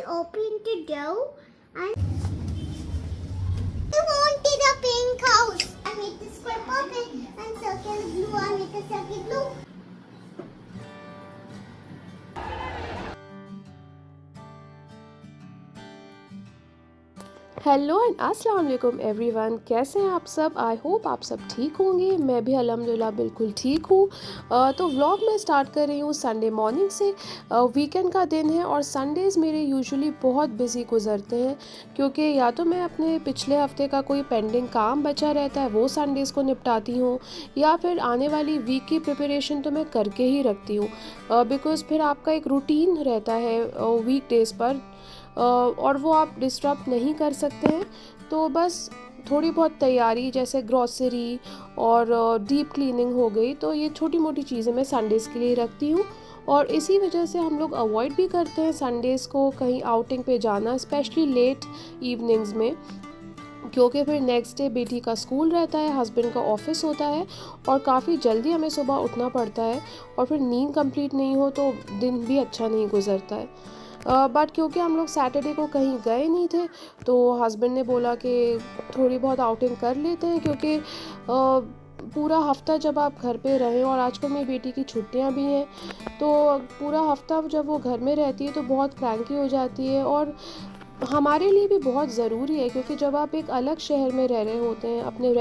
open the door and I wanted a pink house. I make the square purple and circle blue. I make a circle blue. Hello and अस्सलाम वालेकुम everyone, कैसे हैं आप सब। I hope आप सब ठीक होंगे। मैं भी अल्हम्दुलिल्लाह बिल्कुल ठीक हूँ। तो व्लॉग मैं स्टार्ट कर रही हूँ संडे मॉर्निंग से। वीकेंड का दिन है और संडेज़ मेरे यूजुअली बहुत बिजी गुजरते हैं, क्योंकि या तो मैं अपने पिछले हफ्ते का कोई पेंडिंग काम बचा रहता है वो संडेज़ को निपटाती हूँ, या फिर आने वाली वीक की प्रिपरेशन तो मैं करके ही रखती हूँ, बिकॉज़ फिर आपका एक रूटीन रहता है वीक डेज़ पर, और वो आप डिस्टर्ब नहीं कर सकते हैं। तो बस थोड़ी बहुत तैयारी जैसे ग्रॉसरी और डीप क्लीनिंग हो गई, तो ये छोटी मोटी चीज़ें मैं संडेज़ के लिए रखती हूँ। और इसी वजह से हम लोग अवॉइड भी करते हैं संडेज़ को कहीं आउटिंग पे जाना, स्पेशली लेट इवनिंग्स में, क्योंकि फिर नेक्स्ट डे बेटी का स्कूल रहता है, हस्बैंड का ऑफिस होता है और काफ़ी जल्दी हमें सुबह उठना पड़ता है, और फिर नींद कंप्लीट नहीं हो तो दिन भी अच्छा नहीं गुजरता है। बट क्योंकि हम लोग सैटरडे को कहीं गए नहीं थे, तो हस्बैंड ने बोला कि थोड़ी बहुत आउटिंग कर लेते हैं, क्योंकि पूरा हफ्ता जब आप घर पे रहें, और आजकल मेरी बेटी की छुट्टियां भी हैं, तो पूरा हफ्ता जब वो घर में रहती है तो बहुत क्रैंकी हो जाती है। और हमारे लिए भी बहुत ज़रूरी है, क्योंकि जब आप एक अलग शहर में रह रहे होते हैं, अपने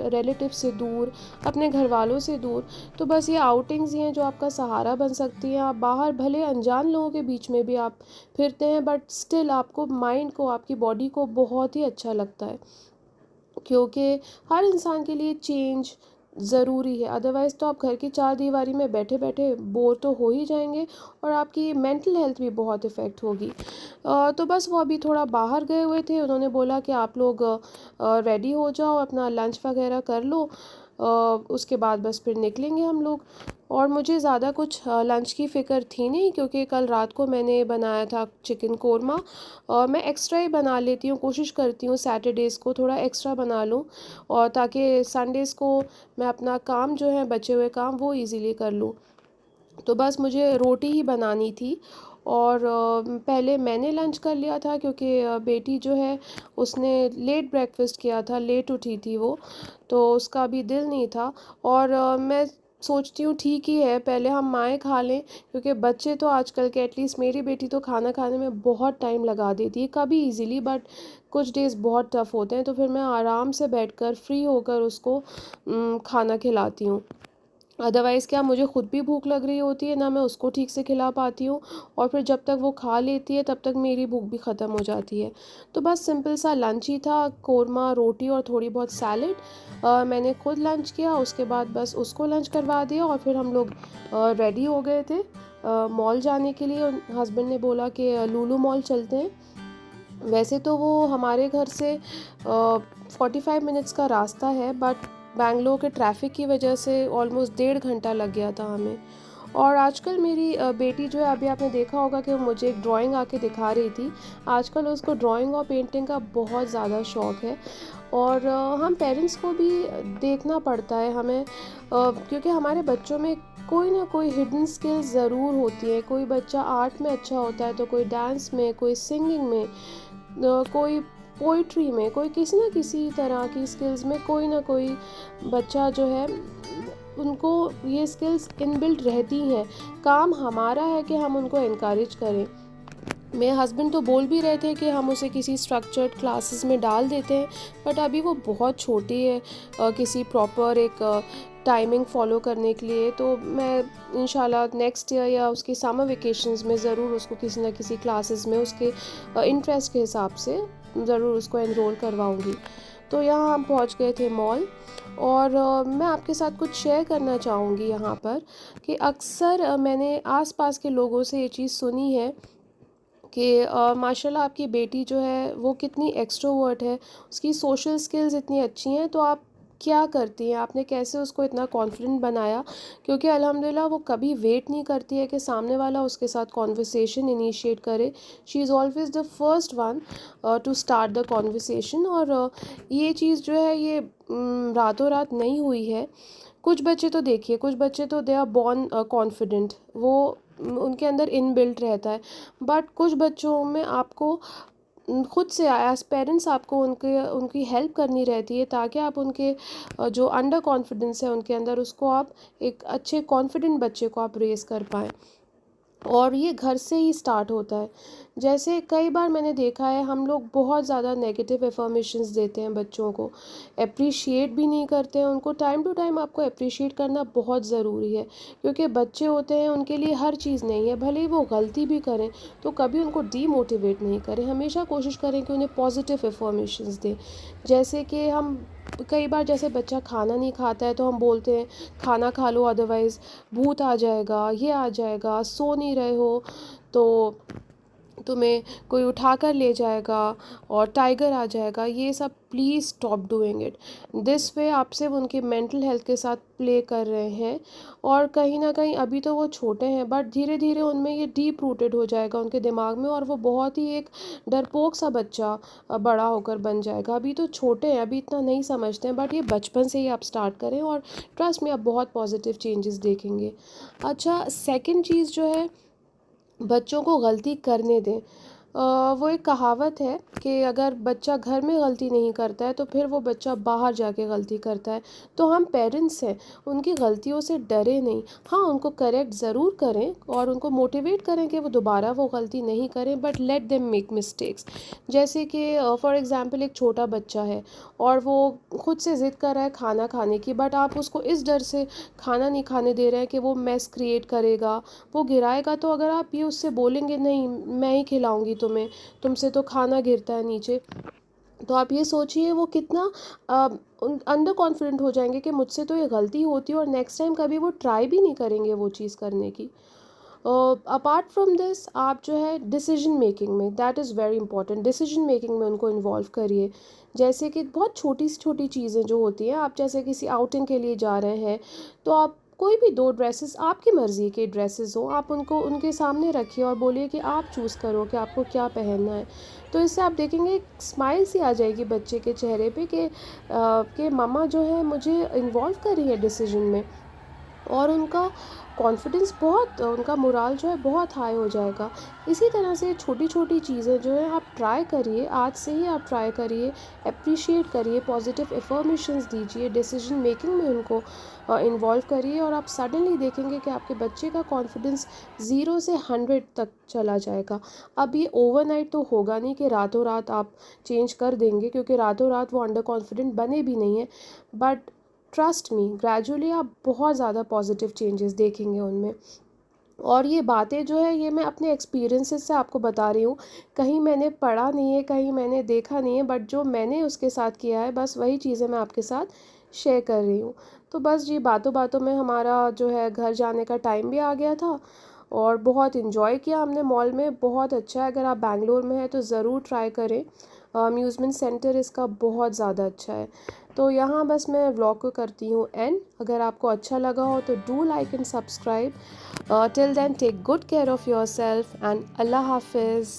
रिलेटिव से दूर, अपने घर वालों से दूर, तो बस ये आउटिंग्स ही हैं जो आपका सहारा बन सकती हैं। आप बाहर भले अनजान लोगों के बीच में भी आप फिरते हैं, बट स्टिल आपको माइंड को, आपकी बॉडी को बहुत ही अच्छा लगता है, क्योंकि हर इंसान के लिए चेंज ज़रूरी है। अदरवाइज़ तो आप घर की चार दीवारी में बैठे बैठे बोर तो हो ही जाएंगे, और आपकी मेंटल हेल्थ भी बहुत इफ़ेक्ट होगी। तो बस वो अभी थोड़ा बाहर गए हुए थे, उन्होंने बोला कि आप लोग रेडी हो जाओ, अपना लंच वगैरह कर लो, उसके बाद बस फिर निकलेंगे हम लोग। और मुझे ज़्यादा कुछ लंच की फ़िक्र थी नहीं, क्योंकि कल रात को मैंने बनाया था चिकन कोरमा, और मैं एक्स्ट्रा ही बना लेती हूँ, कोशिश करती हूँ सैटरडेज़ को थोड़ा एक्स्ट्रा बना लूँ, और ताकि संडेज़ को मैं अपना काम जो है, बचे हुए काम, वो इजीली कर लूँ। तो बस मुझे रोटी ही बनानी थी, और पहले मैंने लंच कर लिया था, क्योंकि बेटी जो है उसने लेट ब्रेकफास्ट किया था, लेट उठी थी वो, तो उसका भी दिल नहीं था। और मैं सोचती हूँ ठीक ही है, पहले हम माएँ खा लें, क्योंकि बच्चे तो आजकल के, एटलीस्ट मेरी बेटी तो खाना खाने में बहुत टाइम लगा देती है, कभी इजीली, बट कुछ डेज़ बहुत टफ होते हैं, तो फिर मैं आराम से बैठकर फ्री होकर उसको खाना खिलाती हूँ। अदरवाइज़ क्या, मुझे खुद भी भूख लग रही होती है ना, मैं उसको ठीक से खिला पाती हूँ, और फिर जब तक वो खा लेती है तब तक मेरी भूख भी ख़त्म हो जाती है। तो बस सिंपल सा लंच ही था, कोरमा, रोटी और थोड़ी बहुत सैलेड। मैंने खुद लंच किया, उसके बाद बस उसको लंच करवा दिया, और फिर हम लोग रेडी हो गए थे मॉल जाने के लिए। हस्बैंड ने बोला कि लुलु मॉल चलते हैं। वैसे तो वो हमारे घर से 45 मिनट्स का रास्ता है, बट बैंगलोर के ट्रैफिक की वजह से ऑलमोस्ट 1.5 घंटा लग गया था हमें। और आजकल मेरी बेटी जो है, अभी आपने देखा होगा कि वो मुझे एक ड्राइंग आके दिखा रही थी। आजकल उसको ड्राइंग और पेंटिंग का बहुत ज़्यादा शौक़ है, और हम पेरेंट्स को भी देखना पड़ता है हमें, क्योंकि हमारे बच्चों में कोई ना कोई हिडन स्किल्स ज़रूर होती है। कोई बच्चा आर्ट में अच्छा होता है, तो कोई डांस में, कोई सिंगिंग में, कोई पोइट्री में, कोई किसी ना किसी तरह की स्किल्स में, कोई ना कोई बच्चा जो है, उनको ये स्किल्स इनबिल्ट रहती हैं। काम हमारा है कि हम उनको इनकरेज करें। मेरे हस्बैंड तो बोल भी रहे थे कि हम उसे किसी स्ट्रक्चर्ड क्लासेस में डाल देते हैं, बट अभी वो बहुत छोटी है किसी प्रॉपर एक टाइमिंग फॉलो करने के लिए। तो मैं इंशाल्लाह नेक्स्ट ईयर या उसके समर वेकेशंस में ज़रूर उसको किसी ना किसी क्लासेस में उसके इंटरेस्ट के हिसाब से ज़रूर उसको एनरोल करवाऊँगी। तो यहाँ हम पहुँच गए थे मॉल, और मैं आपके साथ कुछ शेयर करना चाहूँगी यहाँ पर, कि अक्सर मैंने आसपास के लोगों से ये चीज़ सुनी है कि माशाल्लाह आपकी बेटी जो है वो कितनी एक्सट्रोवर्ट है, उसकी सोशल स्किल्स इतनी अच्छी हैं, तो आप क्या करती हैं, आपने कैसे उसको इतना कॉन्फिडेंट बनाया। क्योंकि अल्हम्दुलिल्लाह वो कभी वेट नहीं करती है कि सामने वाला उसके साथ कॉन्वर्सेशन इनिशिएट करे। She is always the first one two start the conversation. और ये चीज़ जो है, ये रातों रात नहीं हुई है। कुछ बच्चे तो देखिए, कुछ बच्चे तो दे आर बॉर्न कॉन्फिडेंट, वो उनके अंदर इनबिल्ट रहता है। बट कुछ बच्चों में आपको खुद से एज पेरेंट्स आपको उनकी हेल्प करनी रहती है, ताकि आप उनके जो अंडर कॉन्फिडेंस है उनके अंदर, उसको आप एक अच्छे कॉन्फिडेंट बच्चे को आप रेज़ कर पाएँ। और ये घर से ही स्टार्ट होता है। जैसे कई बार मैंने देखा है, हम लोग बहुत ज़्यादा नेगेटिव अफ़र्मेशंस देते हैं बच्चों को, एप्रिशिएट भी नहीं करते हैं उनको। टाइम टू टाइम आपको एप्रिशिएट करना बहुत ज़रूरी है, क्योंकि बच्चे होते हैं, उनके लिए हर चीज़ नहीं है। भले ही वो गलती भी करें तो कभी उनको डीमोटिवेट नहीं करें, हमेशा कोशिश करें कि उन्हें पॉजिटिव अफ़र्मेशंस दें। जैसे कि हम कई बार, जैसे बच्चा खाना नहीं खाता है तो हम बोलते हैं खाना खा लो, अदरवाइज़ भूत आ जाएगा, ये आ जाएगा, सो नहीं रहे हो तो तुम्हें कोई उठा कर ले जाएगा और टाइगर आ जाएगा। ये सब please stop doing it. This way आप सिर्फ उनकी मेंटल हेल्थ के साथ प्ले कर रहे हैं, और कहीं ना कहीं अभी तो वो छोटे हैं, बट धीरे धीरे उनमें ये डीप रूटेड हो जाएगा उनके दिमाग में, और वो बहुत ही एक डरपोक सा बच्चा बड़ा होकर बन जाएगा। अभी तो छोटे हैं, अभी इतना नहीं समझते हैं, बट ये बचपन से ही आप स्टार्ट करें, और ट्रस्ट में आप बहुत पॉजिटिव चेंजेस देखेंगे। अच्छा, सेकंड चीज़ जो है, बच्चों को गलती करने दें। वो एक कहावत है कि अगर बच्चा घर में गलती नहीं करता है तो फिर वो बच्चा बाहर जाके गलती करता है। तो हम पेरेंट्स हैं, उनकी गलतियों से डरे नहीं। हाँ, उनको करेक्ट ज़रूर करें और उनको मोटिवेट करें कि वो दोबारा वो गलती नहीं करें, but let them make mistakes. जैसे कि फॉर एग्ज़ाम्पल एक छोटा बच्चा है और वो खुद से ज़िद कर रहा है खाना खाने की, बट आप उसको इस डर से खाना नहीं खाने दे रहे हैं कि वो मेस क्रिएट करेगा, वो गिराएगा। तो अगर आप ये उससे बोलेंगे नहीं मैं ही खिलाऊंगी तुम्हें, तुमसे तो खाना गिरता है नीचे, तो आप ये सोचिए वो कितना अंडर कॉन्फिडेंट हो जाएंगे कि मुझसे तो ये गलती होती है, और नेक्स्ट टाइम कभी वो ट्राई भी नहीं करेंगे वो चीज़ करने की। अपार्ट फ्रॉम दिस, आप जो है डिसीजन मेकिंग में, that is very important, decision making में उनको इन्वॉल्व करिए। जैसे कि बहुत छोटी सी छोटी चीज़ें जो होती हैं, आप जैसे किसी आउटिंग के लिए जा रहे हैं, तो आप कोई भी दो ड्रेसेस, आपकी मर्ज़ी के ड्रेसेस हो, आप उनको उनके सामने रखिए और बोलिए कि आप चूज़ करो कि आपको क्या पहनना है। तो इससे आप देखेंगे एक स्माइल सी आ जाएगी बच्चे के चेहरे पे कि मम्मा जो है मुझे इन्वॉल्व कर रही है डिसीजन में, और उनका कॉन्फिडेंस बहुत, उनका मोराल जो है बहुत हाई हो जाएगा। इसी तरह से छोटी छोटी चीज़ें जो है आप ट्राई करिए, आज से ही आप ट्राई करिए, अप्रिशिएट करिए, पॉजिटिव अफर्मेशंस दीजिए, डिसीजन मेकिंग में उनको इन्वॉल्व करिए, और आप सडनली देखेंगे कि आपके बच्चे का कॉन्फिडेंस 0 से 100 तक चला जाएगा। अब ये ओवरनाइट तो होगा नहीं कि रातों रात आप चेंज कर देंगे, क्योंकि रातों रात वो अंडर कॉन्फिडेंट बने भी नहीं है, बट ट्रस्ट मी, ग्रेजुअली आप बहुत ज़्यादा पॉजिटिव चेंजेस देखेंगे उनमें। और ये बातें जो है, ये मैं अपने एक्सपीरियंसेस से आपको बता रही हूँ, कहीं मैंने पढ़ा नहीं है, कहीं मैंने देखा नहीं है, बट जो मैंने उसके साथ किया है, बस वही चीज़ें मैं आपके साथ शेयर कर रही हूँ। तो बस जी, बातों बातों में हमारा जो है घर जाने का टाइम भी आ गया था, और बहुत इन्जॉय किया हमने मॉल में, बहुत अच्छा है। अगर आप बैंगलोर में हैं तो ज़रूर ट्राई करें, अम्यूज़मेंट सेंटर इसका बहुत ज़्यादा अच्छा है। तो यहाँ बस मैं व्लॉग को करती हूँ एंड। अगर आपको अच्छा लगा हो तो do like and subscribe. Till then take good care of yourself and अल्लाह हाफिज़।